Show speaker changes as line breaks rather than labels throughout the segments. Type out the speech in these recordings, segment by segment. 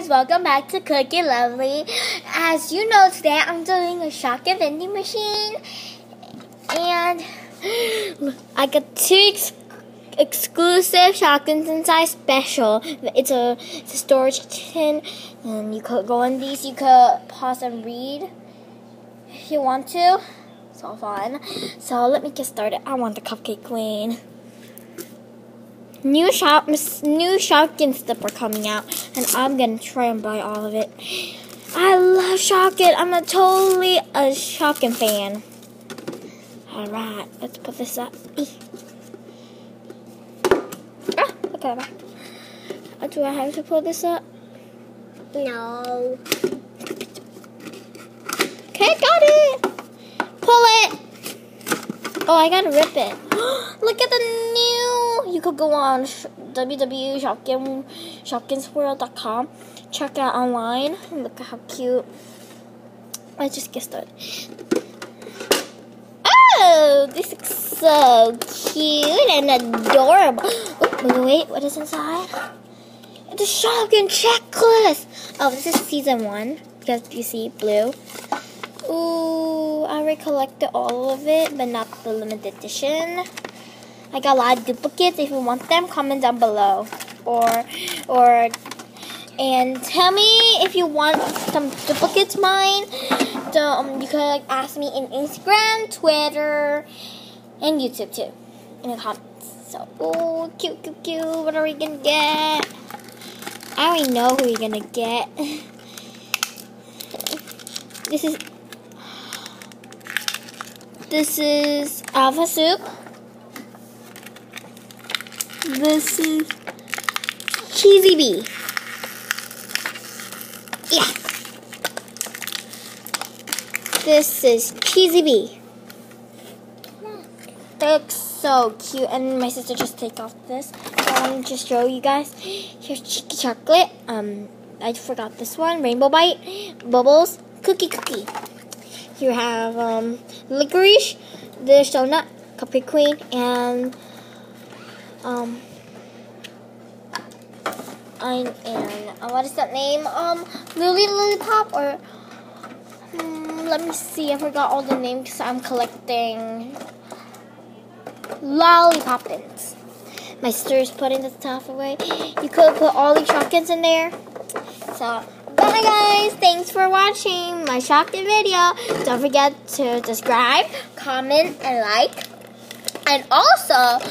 guys, welcome back to Cookie Lovely. As you know, today I'm doing a Shopkin vending machine, and I got two exclusive Shopkins inside special. It's a storage tin, and you could go in these. You could pause and read if you want to. So fun. So let me get started. I want the cupcake queen. New Shopkin stuff are coming out, and I'm gonna try and buy all of it. I love Shopkin. I'm totally a Shopkin fan. Alright, let's put this up. Okay. Do I have to pull this up?
No.
Okay, got it. Pull it. Oh, I gotta rip it. Look at the new. You could go on www.shopkinsworld.com. Check it out online. Look at how cute. Let's just get started. Oh, this looks so cute and adorable. Oh, wait, what is inside? It's a Shopkin checklist. Oh, this is season 1 because you see blue. Ooh, I already collected all of it, but not the limited edition. I got a lot of duplicates. If you want them, comment down below, and tell me if you want some duplicates mine. You could ask me in Instagram, Twitter, and YouTube too in the comments. So, oh, cute. What are we gonna get? I already know who you're gonna get. This is Alpha Soup. This is Cheesy Bee. Yeah. This is Cheesy Bee. They look so cute. And my sister just take off this. So I want to just show you guys. Here's Cheeky Chocolate. I forgot this one. Rainbow Bite. Bubbles. Cookie. Here we have licorice, the donut, cupcake queen, and what is that name? Lollipop, or let me see. I forgot all the names because I'm collecting Lollipoppins. My sister is putting the stuff away. You could put all these Shopkins in there. So. Bye guys, thanks for watching my Shopkin video. Don't forget to subscribe, comment, and like. And also,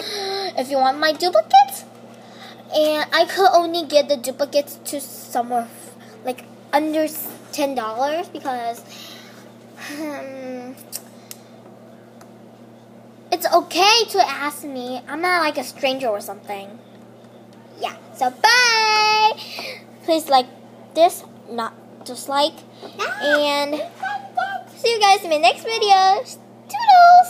if you want my duplicates, and I could only get the duplicates to somewhere like under $10 because it's okay to ask me. I'm not like a stranger or something. Yeah, so bye. Please like this. Not just like, and see you guys in my next video. Toodles!